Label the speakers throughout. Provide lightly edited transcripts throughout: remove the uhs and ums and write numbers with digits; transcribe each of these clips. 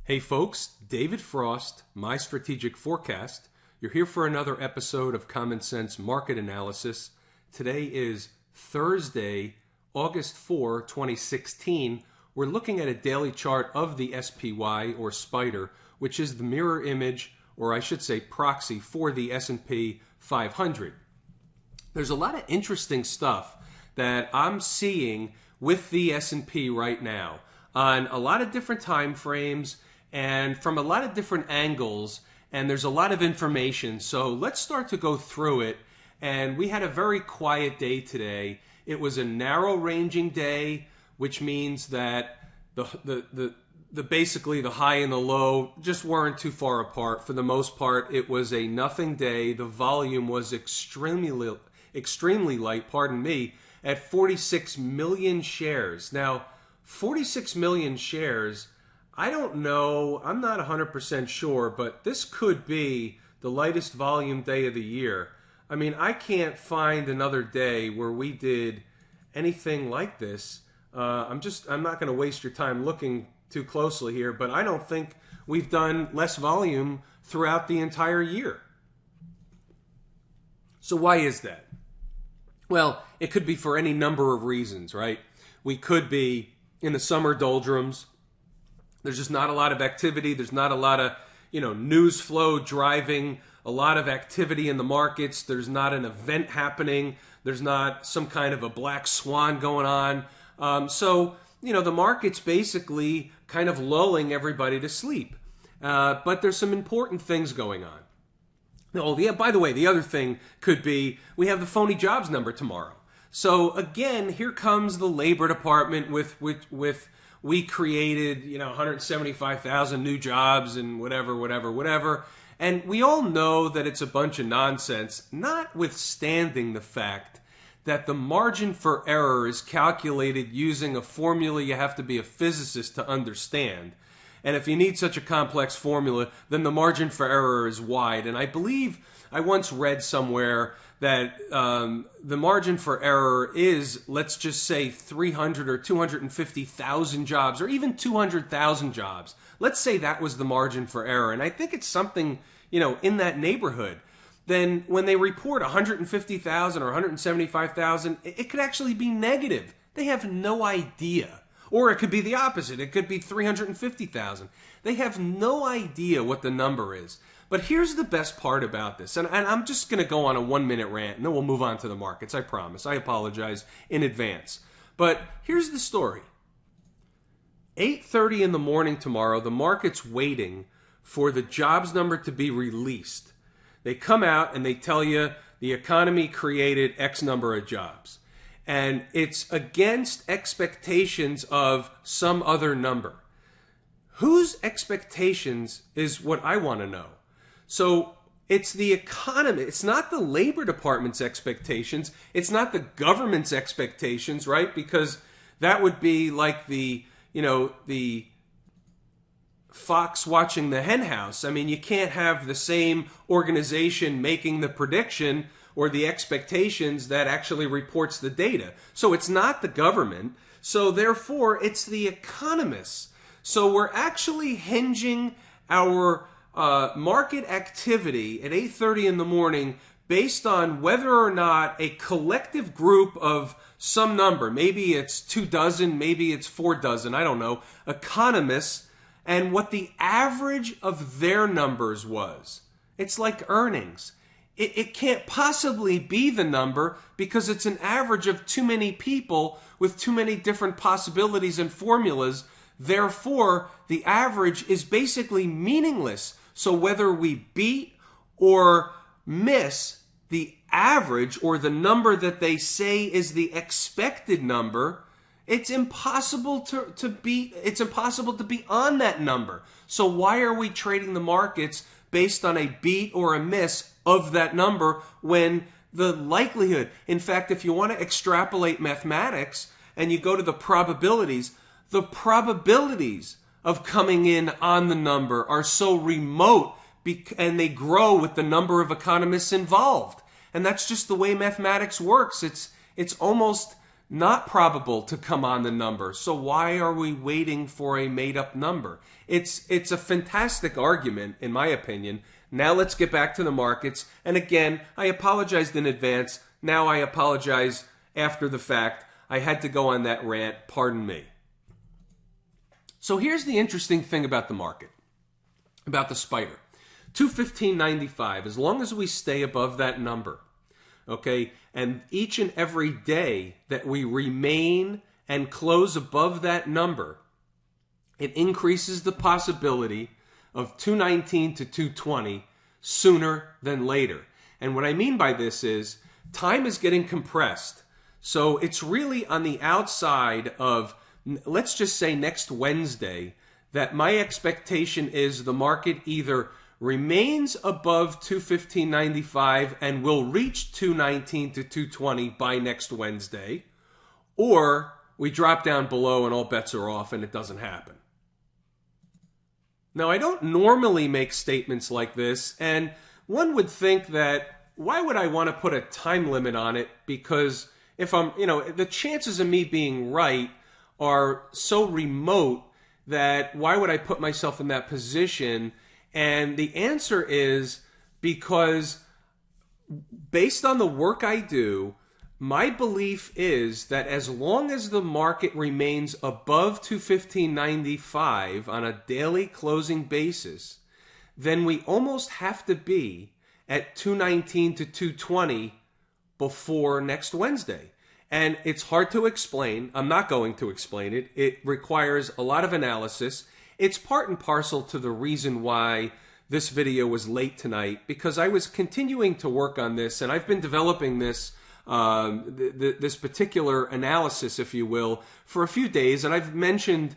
Speaker 1: Hey folks, David Frost, My Strategic Forecast. You're here for another episode of Common Sense Market Analysis. Today is Thursday, August 4, 2016. We're looking at a daily chart of the SPY or Spider, which is the mirror image, or I should say proxy, for the S&P 500. There's a lot of interesting stuff that I'm seeing with the S&P right now on a lot of different time frames and from a lot of different angles, and there's a lot of information. So let's start to go through it. And we had a very quiet day today. It was a narrow ranging day, which means that the basically the high and the low just weren't too far apart. For the most part, it was a nothing day. The volume was extremely light, pardon me, at 46 million shares. Now, 46 million shares, I don't know, I'm not 100% sure, but this could be the lightest volume day of the year. I mean, I can't find another day where we did anything like this. I'm not going to waste your time looking too closely here, but I don't think we've done less volume throughout the entire year. So why is that? Well, it could be for any number of reasons, right? We could be in the summer doldrums. There's just not a lot of activity. There's not a lot of, news flow driving a lot of activity in the markets. There's not an event happening. There's not some kind of a black swan going on. So the market's basically kind of lulling everybody to sleep. But there's some important things going on. Oh, yeah, by the way, the other thing could be we have the phony jobs number tomorrow. So again, here comes the Labor Department with we created, 175,000 new jobs and whatever. And we all know that it's a bunch of nonsense, notwithstanding the fact that the margin for error is calculated using a formula you have to be a physicist to understand. And if you need such a complex formula, then the margin for error is wide. And I believe I once read somewhere that the margin for error is, let's just say, 300 or 250,000 jobs, or even 200,000 jobs. Let's say that was the margin for error. And I think it's something, in that neighborhood. Then when they report 150,000 or 175,000, it could actually be negative. They have no idea. Or it could be the opposite. It could be 350,000. They have no idea what the number is. But here's the best part about this. And I'm just going to go on a 1-minute rant, and then we'll move on to the markets. I promise. I apologize in advance. But here's the story. 8:30 in the morning tomorrow, the market's waiting for the jobs number to be released. They come out and they tell you the economy created X number of jobs. And it's against expectations of some other number. Whose expectations is what I want to know. So it's the economy. It's not the Labor Department's expectations. It's not the government's expectations, right? Because that would be like the fox watching the hen house. I mean, you can't have the same organization making the prediction or the expectations that actually reports the data. So it's not the government. So therefore, it's the economists. So we're actually hinging our market activity at 8:30 in the morning based on whether or not a collective group of some number, maybe it's 24, maybe it's 4, I don't know, economists, and what the average of their numbers was. It's like earnings. It can't possibly be the number because it's an average of too many people with too many different possibilities and formulas. Therefore, the average is basically meaningless. So whether we beat or miss the average or the number that they say is the expected number, it's impossible to beat. It's impossible to be on that number. So why are we trading the markets based on a beat or a miss of that number when the likelihood, in fact, if you want to extrapolate mathematics and you go to the probabilities of coming in on the number are so remote and they grow with the number of economists involved. And that's just the way mathematics works. It's almost not probable to come on the number. So why are we waiting for a made-up number? It's a fantastic argument, in my opinion. Now let's get back to the markets. And again, I apologized in advance. Now I apologize after the fact. I had to go on that rant. Pardon me. So here's the interesting thing about the market, about the spider. 215.95, as long as we stay above that number, okay, and each and every day that we remain and close above that number, it increases the possibility of 219 to 220 sooner than later. And what I mean by this is time is getting compressed. So it's really on the outside of, let's just say next Wednesday, that my expectation is the market either remains above 215.95 and will reach 219 to 220 by next Wednesday, or we drop down below and all bets are off and it doesn't happen. Now, I don't normally make statements like this, and one would think that why would I want to put a time limit on it? Because if I'm, the chances of me being right are so remote that why would I put myself in that position? And the answer is because based on the work I do, my belief is that as long as the market remains above 215.95 on a daily closing basis, then we almost have to be at 219 to 220 before next Wednesday. And it's hard to explain. I'm not going to explain it. It requires a lot of analysis. It's part and parcel to the reason why this video was late tonight, because I was continuing to work on this, and I've been developing this this particular analysis, if you will, for a few days. And I've mentioned,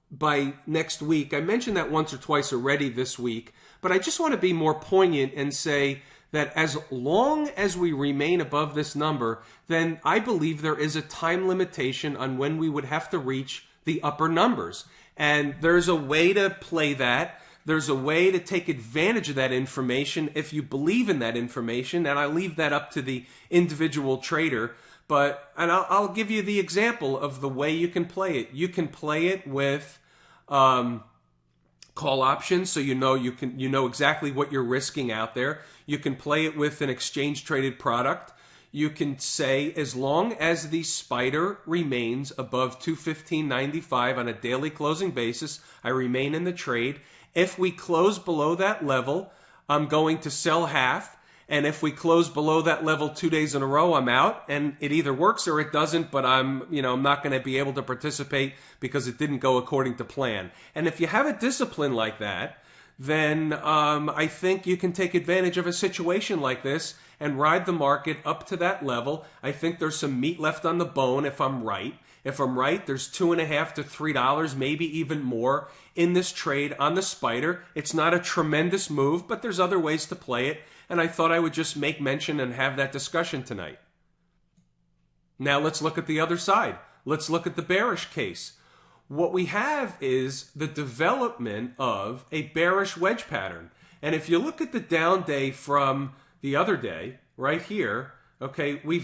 Speaker 1: by next week, I mentioned that once or twice already this week, but I just want to be more poignant and say that as long as we remain above this number, then I believe there is a time limitation on when we would have to reach the upper numbers. And there's a way to play that. There's a way to take advantage of that information if you believe in that information, and I leave that up to the individual trader. And I'll give you the example of the way you can play it. You can play it with call options, so you know exactly what you're risking out there. You can play it with an exchange traded product. You can say, as long as the spider remains above 215.95 on a daily closing basis, I remain in the trade. If we close below that level, I'm going to sell half. And if we close below that level 2 days in a row, I'm out. And it either works or it doesn't, but I'm not going to be able to participate because it didn't go according to plan. And if you have a discipline like that, then I think you can take advantage of a situation like this and ride the market up to that level. I think there's some meat left on the bone if I'm right. If I'm right, there's $2.50 to $3, maybe even more, in this trade on the spider. It's not a tremendous move, but there's other ways to play it. And I thought I would just make mention and have that discussion tonight. Now let's look at the other side. Let's look at the bearish case. What we have is the development of a bearish wedge pattern. And if you look at the down day from the other day, right here, okay, we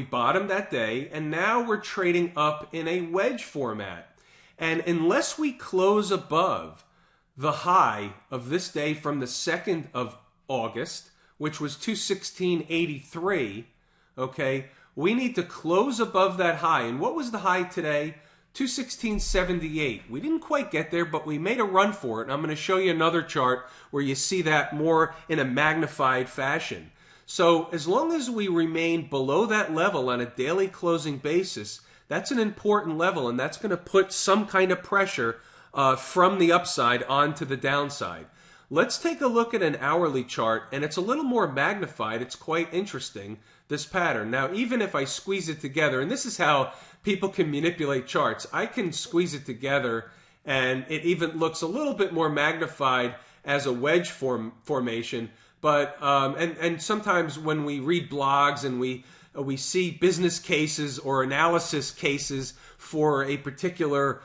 Speaker 1: bottomed that day, and now we're trading up in a wedge format. And unless we close above the high of this day from the 2nd of August, which was 216.83, okay, we need to close above that high. And what was the high today? 216.78. We didn't quite get there, but we made a run for it. And I'm going to show you another chart where you see that more in a magnified fashion. So as long as we remain below that level on a daily closing basis, that's an important level, and that's going to put some kind of pressure from the upside onto the downside. Let's take a look at an hourly chart, and it's a little more magnified. It's quite interesting, this pattern. Now, even if I squeeze it together, and this is how people can manipulate charts, I can squeeze it together, and it even looks a little bit more magnified as a wedge formation. But and sometimes when we read blogs and we see business cases or analysis cases for a particular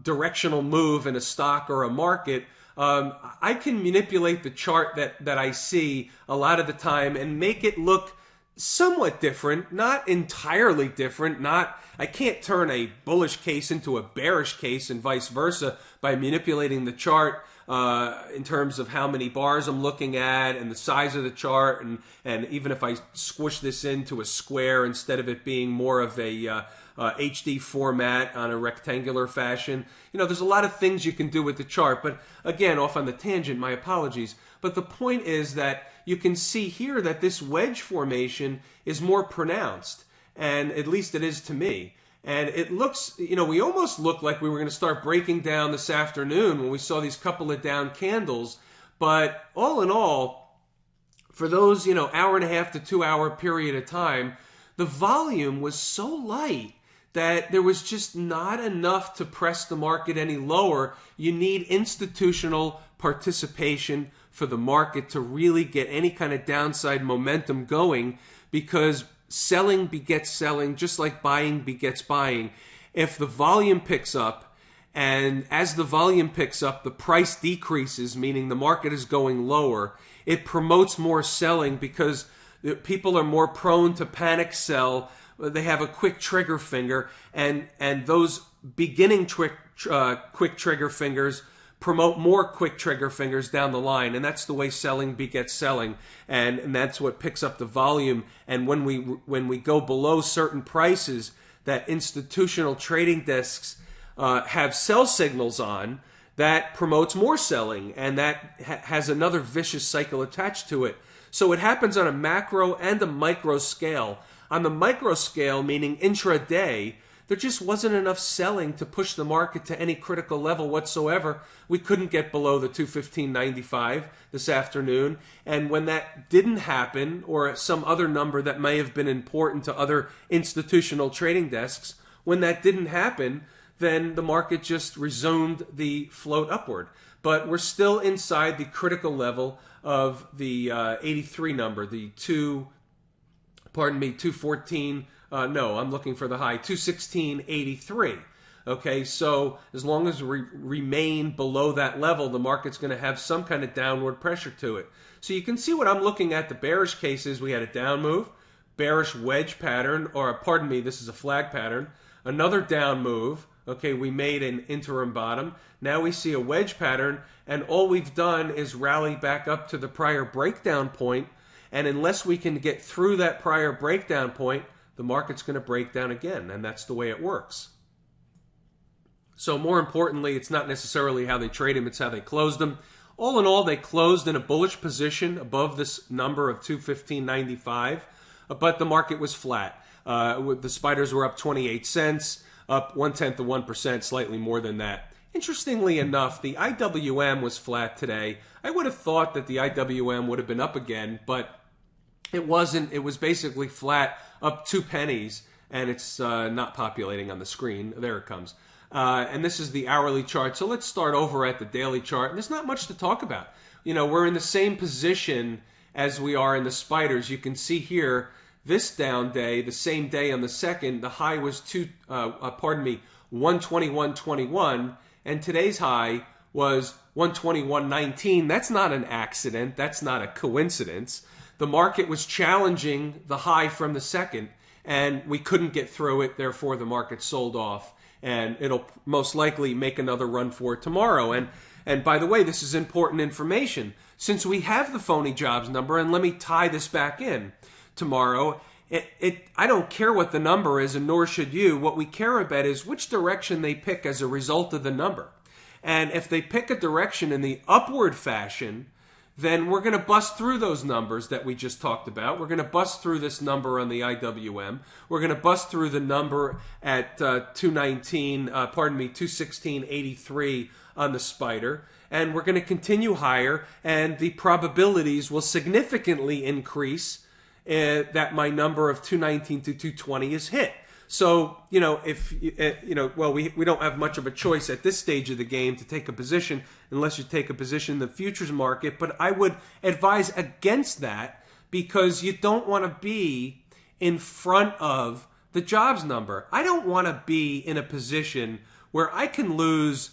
Speaker 1: directional move in a stock or a market, I can manipulate the chart that I see a lot of the time and make it look somewhat different, not entirely different. I can't turn a bullish case into a bearish case and vice versa by manipulating the chart in terms of how many bars I'm looking at and the size of the chart, and even if I squish this into a square instead of it being more of a HD format on a rectangular fashion. There's a lot of things you can do with the chart, but again, off on the tangent, my apologies. But the point is that you can see here that this wedge formation is more pronounced, and at least it is to me. And it looks, we almost looked like we were going to start breaking down this afternoon when we saw these couple of down candles. But all in all, for those, hour and a half to 2 hour period of time, the volume was so light that there was just not enough to press the market any lower. You need institutional participation for the market to really get any kind of downside momentum going, because selling begets selling, just like buying begets buying. If the volume picks up, and as the volume picks up, the price decreases, meaning the market is going lower, it promotes more selling because people are more prone to panic sell. They have a quick trigger finger, and those beginning quick trigger fingers promote more quick trigger fingers down the line, and that's the way selling begets selling, and that's what picks up the volume. And when we go below certain prices that institutional trading desks have sell signals on, that promotes more selling, and that has another vicious cycle attached to it. So it happens on a macro and a micro scale. On the micro scale, meaning intraday, there just wasn't enough selling to push the market to any critical level whatsoever. We couldn't get below the 215.95 this afternoon. And when that didn't happen, or some other number that may have been important to other institutional trading desks, when that didn't happen, then the market just resumed the float upward. But we're still inside the critical level of the 83 number, the 214. No, I'm looking for the high, 216.83. Okay, so as long as we remain below that level, the market's going to have some kind of downward pressure to it. So you can see what I'm looking at. The bearish cases, we had a down move, bearish wedge pattern, or pardon me, this is a flag pattern, another down move. Okay, we made an interim bottom. Now we see a wedge pattern, and all we've done is rally back up to the prior breakdown point. And unless we can get through that prior breakdown point, the market's going to break down again, and that's the way it works. So more importantly, it's not necessarily how they trade them, it's how they closed them. All in all, they closed in a bullish position above this number of 215.95, but the market was flat. The spiders were up 28 cents, up 0.1%, slightly more than that. Interestingly enough, the IWM was flat today. I would have thought that the IWM would have been up again, but it wasn't. It was basically flat, up 2 pennies, and it's not populating on the screen. There it comes. And this is the hourly chart. So let's start over at the daily chart. And there's not much to talk about. We're in the same position as we are in the spiders. You can see here, this down day, the same day on the second, the high was 121.21, and today's high was 121.19. That's not an accident. That's not a coincidence. The market was challenging the high from the second, and we couldn't get through it. Therefore, the market sold off, and it'll most likely make another run for it tomorrow. And by the way, this is important information. Since we have the phony jobs number, and let me tie this back in tomorrow, I don't care what the number is, and nor should you. What we care about is which direction they pick as a result of the number. And if they pick a direction in the upward fashion, then we're going to bust through those numbers that we just talked about. We're going to bust through this number on the IWM. We're going to bust through the number at 216.83 on the spider. And we're going to continue higher, and the probabilities will significantly increase that my number of 219 to 220 is hit. So, we don't have much of a choice at this stage of the game to take a position unless you take a position in the futures market. But I would advise against that, because you don't want to be in front of the jobs number. I don't want to be in a position where I can lose,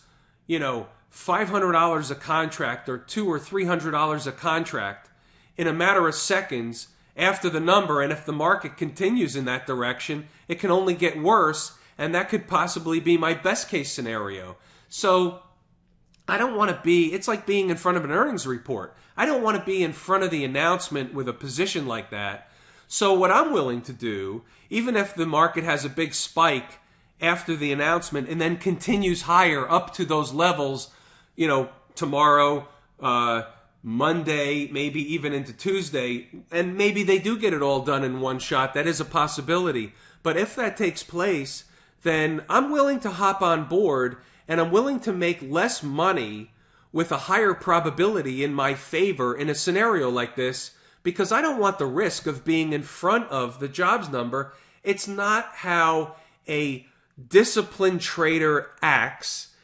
Speaker 1: $500 a contract or $200 or $300 a contract in a matter of seconds, after the number, and if the market continues in that direction, it can only get worse, and that could possibly be my best case scenario. So I don't want to be, it's like being in front of an earnings report. I don't want to be in front of the announcement with a position like that. So what I'm willing to do, even if the market has a big spike after the announcement and then continues higher up to those levels, tomorrow, Monday, maybe even into Tuesday, and maybe they do get it all done in one shot. That is a possibility. But if that takes place, then I'm willing to hop on board, and I'm willing to make less money with a higher probability in my favor in a scenario like this, because I don't want the risk of being in front of the jobs number. It's not how a disciplined trader acts.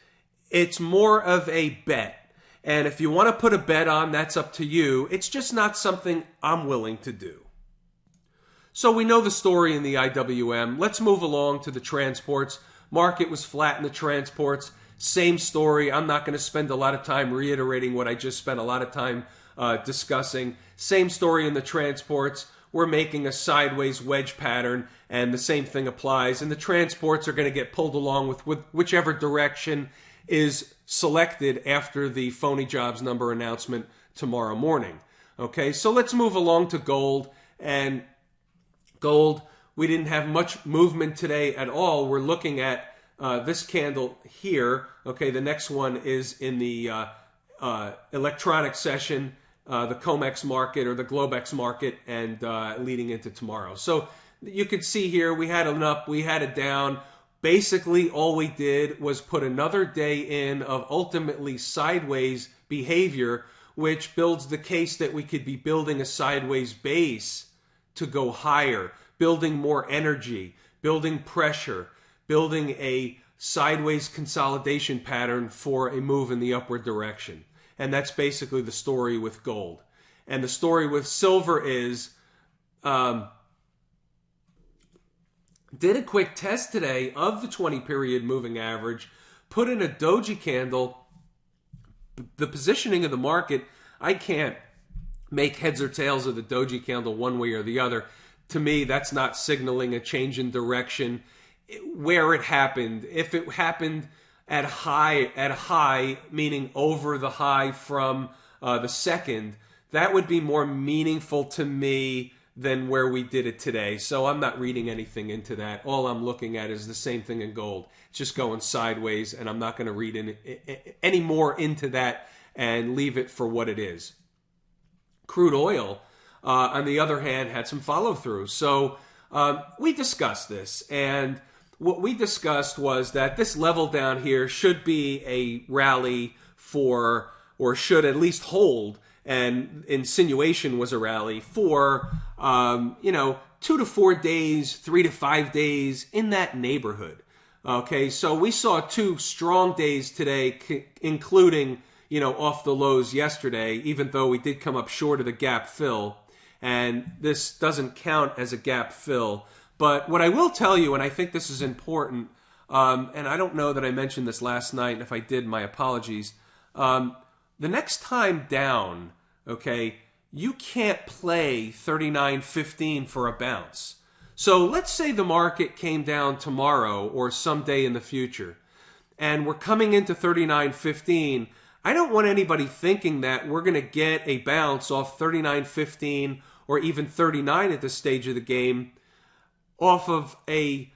Speaker 1: It's more of a bet. And if you want to put a bet on, that's up to you. It's just not something I'm willing to do. So we know the story in the IWM. Let's move along to the transports. Market was flat in the transports. Same story. I'm not going to spend a lot of time reiterating what I just spent a lot of time discussing. Same story in the transports. We're making a sideways wedge pattern, and the same thing applies. And the transports are going to get pulled along with whichever direction is selected after the phony jobs number announcement tomorrow morning. Okay, so let's move along to gold. And gold, we didn't have much movement today at all. We're looking at this candle here. Okay, the next one is in the electronic session, the COMEX market or the Globex market, and leading into tomorrow. So you could see here we had an up, we had a down. Basically, all we did was put another day in of ultimately sideways behavior, which builds the case that we could be building a sideways base to go higher, building more energy, building pressure, building a sideways consolidation pattern for a move in the upward direction. And that's basically the story with gold. And the story with silver is, did a quick test today of the 20-period moving average, put in a doji candle. The positioning of the market, I can't make heads or tails of the doji candle one way or the other. To me, that's not signaling a change in direction. Where it happened, if it happened at high, meaning over the high from the second, that would be more meaningful to me than where we did it today. So I'm not reading anything into that. All I'm looking at is the same thing in gold. It's just going sideways, and I'm not going to read any more into that and leave it for what it is. Crude oil, on the other hand, had some follow-through. So we discussed this, and what we discussed was that this level down here should be a rally for, or should at least hold, and insinuation was a rally for, 2 to 4 days, 3 to 5 days, in that neighborhood. Okay, so we saw 2 strong days today, including, off the lows yesterday, even though we did come up short of the gap fill. And this doesn't count as a gap fill. But what I will tell you, and I think this is important, and I don't know that I mentioned this last night, and if I did, my apologies. The next time down, okay, you can't play 39.15 for a bounce. So let's say the market came down tomorrow or someday in the future, and we're coming into 39.15. I don't want anybody thinking that we're going to get a bounce off 39.15 or even 39 at this stage of the game off of a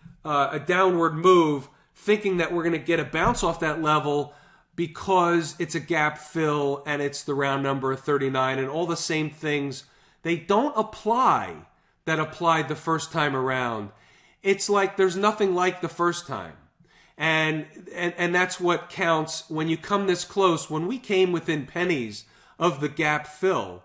Speaker 1: downward move, thinking that we're going to get a bounce off that level because it's a gap fill and it's the round number of 39 and all the same things. They don't apply that applied the first time around. It's like there's nothing like the first time. And that's what counts when you come this close. When we came within pennies of the gap fill,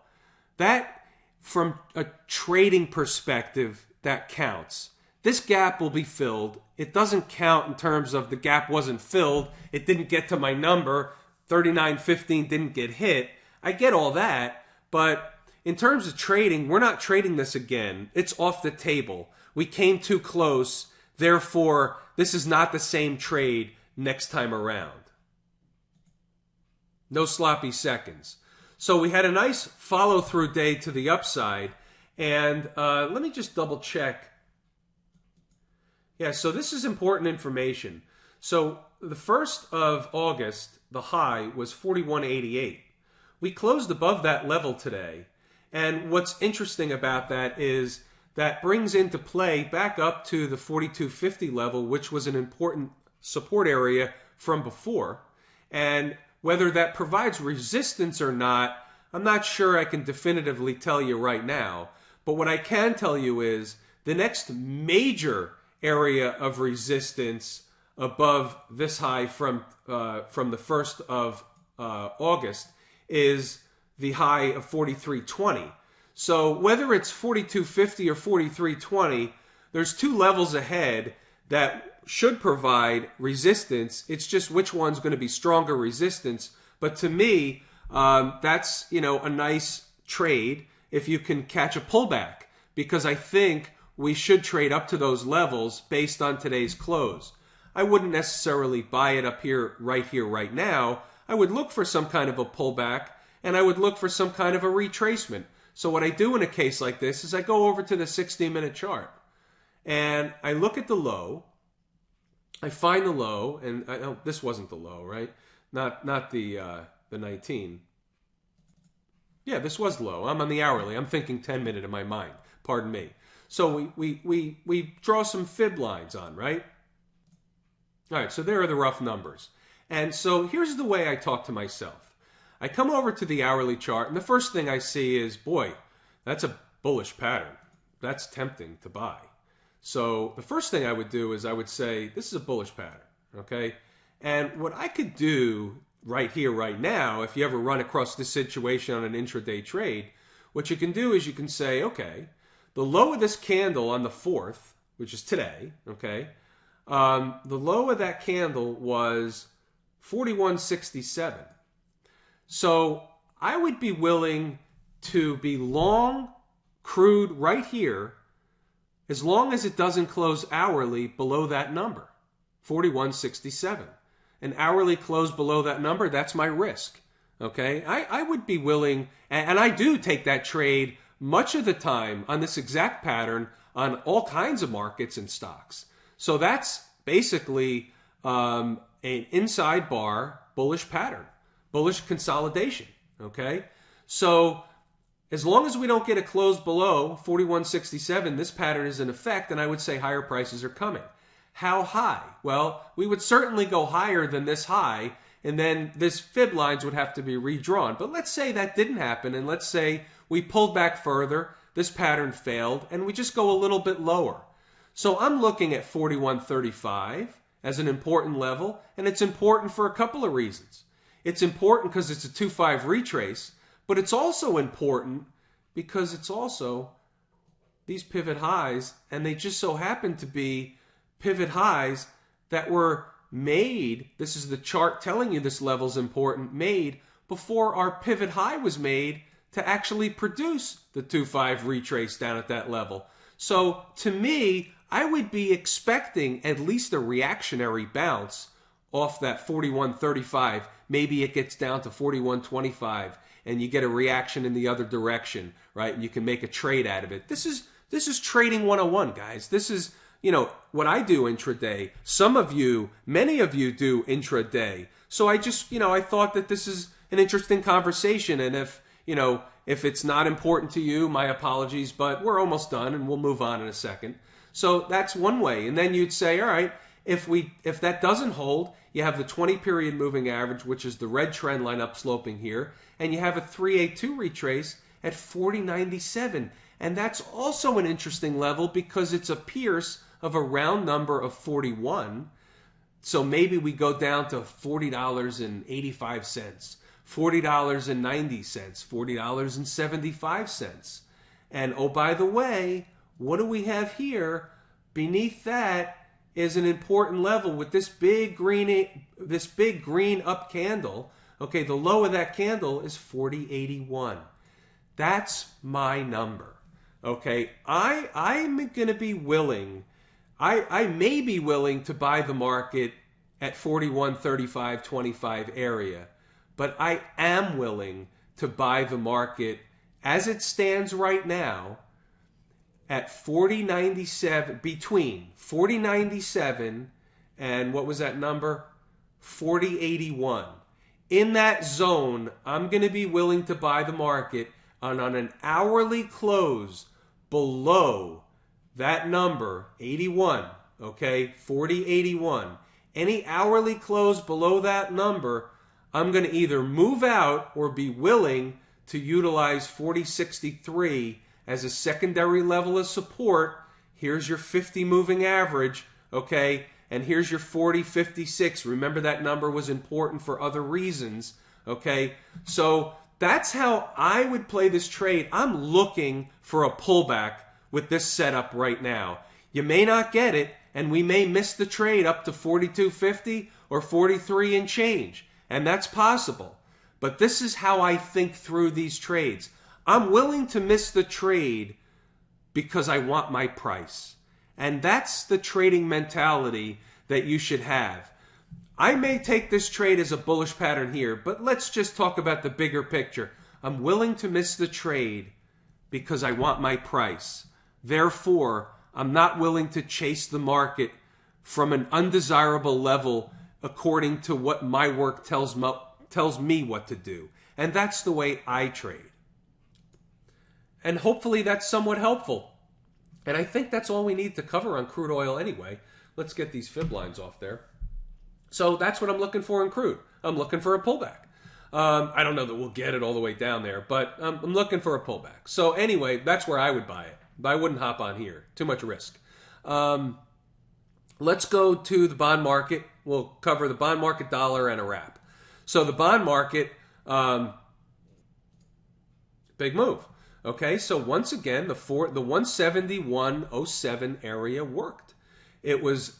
Speaker 1: that from a trading perspective, that counts. This gap will be filled. It doesn't count in terms of the gap wasn't filled. It didn't get to my number. 39.15 didn't get hit. I get all that. But in terms of trading, we're not trading this again. It's off the table. We came too close. Therefore, this is not the same trade next time around. No sloppy seconds. So we had a nice follow-through day to the upside. And let me just double check. Yeah, so this is important information. So the 1st of August, the high was 41.88. We closed above that level today. And what's interesting about that is that brings into play back up to the 42.50 level, which was an important support area from before. And whether that provides resistance or not, I'm not sure I can definitively tell you right now. But what I can tell you is the next major area of resistance above this high from the 1st of August is the high of 43.20. So whether it's 42.50 or 43.20, there's two levels ahead that should provide resistance. It's just which one's going to be stronger resistance. But to me, that's, you know, a nice trade if you can catch a pullback, because I think we should trade up to those levels based on today's close. I wouldn't necessarily buy it up here, right now. I would look for some kind of a pullback, and I would look for some kind of a retracement. So what I do in a case like this is I go over to the 60-minute chart, and I look at the low. I find the low, and this wasn't the low, right? Not the 19. Yeah, this was low. I'm on the hourly. I'm thinking 10-minute in my mind. Pardon me. So we draw some fib lines on, right? All right, so there are the rough numbers. And so here's the way I talk to myself. I come over to the hourly chart, and the first thing I see is, boy, that's a bullish pattern. That's tempting to buy. So the first thing I would do is I would say, this is a bullish pattern, okay? And what I could do right here, right now, if you ever run across this situation on an intraday trade, what you can do is you can say, okay, the low of this candle on the 4th, which is today, okay, the low of that candle was 41.67. So I would be willing to be long crude right here as long as it doesn't close hourly below that number, 41.67. An hourly close below that number, that's my risk. Okay, I would be willing, and I do take that trade much of the time on this exact pattern on all kinds of markets and stocks. So that's basically an inside bar bullish pattern, bullish consolidation. Okay, so as long as we don't get a close below 41.67, this pattern is in effect, and I would say higher prices are coming. How high? Well, we would certainly go higher than this high, and then this fib lines would have to be redrawn. But let's say that didn't happen, and let's say we pulled back further, this pattern failed, and we just go a little bit lower. So I'm looking at 41.35 as an important level, and it's important for a couple of reasons. It's important because it's a 2.5 retrace, but it's also important because it's also these pivot highs, and they just so happen to be pivot highs that were made, this is the chart telling you this level's important, made before our pivot high was made to actually produce the 2.5 retrace down at that level. So to me, I would be expecting at least a reactionary bounce off that 41.35. Maybe it gets down to 41.25 and you get a reaction in the other direction, right? And you can make a trade out of it. This is trading 101, guys. This is, you know, what I do intraday. Some of you, many of you do intraday. So I just, you know, I thought that this is an interesting conversation. And if, you know, if it's not important to you, my apologies, but we're almost done and we'll move on in a second. So that's one way. And then you'd say, all right, if that doesn't hold, you have the 20-period moving average, which is the red trend line up sloping here, and you have a 382 retrace at 40.97. And that's also an interesting level because it's a pierce of a round number of 41. So maybe we go down to $40.85, $40.90, $40.75. And oh, by the way, what do we have here? Beneath that is an important level with this big green up candle. Okay, the low of that candle is 40.81. That's my number. Okay, I'm going to be willing, I may be willing to buy the market at 41.35.25 area, but I am willing to buy the market as it stands right now at 40.97, between 40.97 and what was that number? 40.81. In that zone, I'm going to be willing to buy the market on an hourly close below that number, 81, okay, 40.81. Any hourly close below that number, I'm going to either move out or be willing to utilize 40.63 as a secondary level of support. Here's your 50 moving average, okay, and here's your 40.56. Remember that number was important for other reasons, okay? So that's how I would play this trade. I'm looking for a pullback with this setup right now. You may not get it, and we may miss the trade up to 42.50 or 43 and change, and that's possible. But this is how I think through these trades. I'm willing to miss the trade because I want my price. And that's the trading mentality that you should have. I may take this trade as a bullish pattern here, but let's just talk about the bigger picture. I'm willing to miss the trade because I want my price. Therefore, I'm not willing to chase the market from an undesirable level according to what my work tells me what to do. And that's the way I trade. And hopefully that's somewhat helpful. And I think that's all we need to cover on crude oil anyway. Let's get these fib lines off there. So that's what I'm looking for in crude. I'm looking for a pullback. I don't know that we'll get it all the way down there, but I'm looking for a pullback. So anyway, that's where I would buy it. But I wouldn't hop on here. Too much risk. Let's go to the bond market. We'll cover the bond market, dollar, and a wrap. So the bond market, big move. Okay, so once again, the 171.07 area worked. It was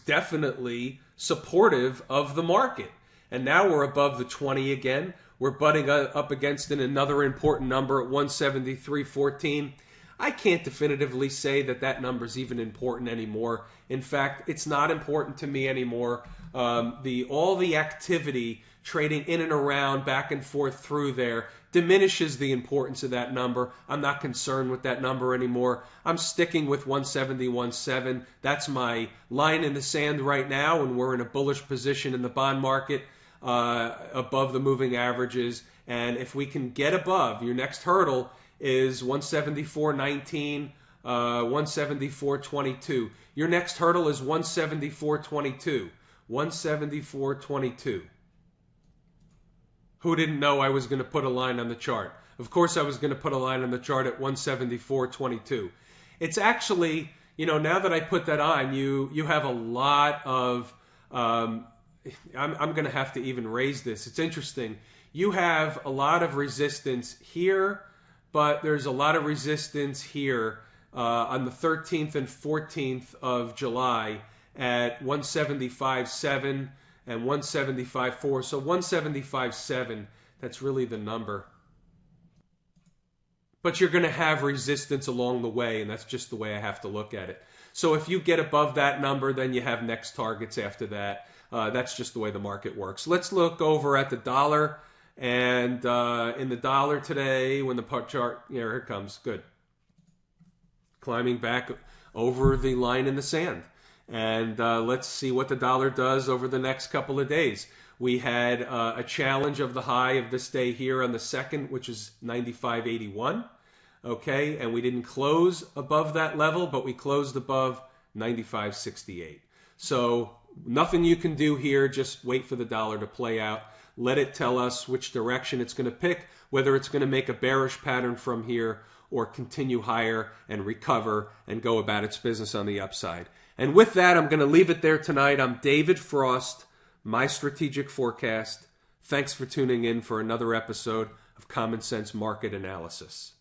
Speaker 1: definitely supportive of the market. And now we're above the 20 again. We're butting up against another important number at 173.14. I can't definitively say that that number is even important anymore. In fact, it's not important to me anymore. All the activity trading in and around, back and forth through there, diminishes the importance of that number. I'm not concerned with that number anymore. I'm sticking with 170.17. That's my line in the sand right now, and we're in a bullish position in the bond market above the moving averages. And if we can get above, your next hurdle is 174.19, 174.22. Your next hurdle is 174.22. 174.22. Who didn't know I was going to put a line on the chart? Of course I was going to put a line on the chart at 174.22. It's actually, now that I put that on, you have a lot of, I'm going to have to even raise this. It's interesting. You have a lot of resistance here, but there's a lot of resistance here on the 13th and 14th of July at 175.7 and 175.4. So 175.7, that's really the number. But you're going to have resistance along the way, and that's just the way I have to look at it. So if you get above that number, then you have next targets after that. That's just the way the market works. Let's look over at the dollar. And in the dollar today, when the chart, here it comes, good. Climbing back over the line in the sand. And let's see what the dollar does over the next couple of days. We had a challenge of the high of this day here on the 2nd, which is 95.81. Okay, and we didn't close above that level, but we closed above 95.68. So nothing you can do here. Just wait for the dollar to play out. Let it tell us which direction it's going to pick, whether it's going to make a bearish pattern from here or continue higher and recover and go about its business on the upside. And with that, I'm going to leave it there tonight. I'm David Frost, My Strategic Forecast. Thanks for tuning in for another episode of Common Sense Market Analysis.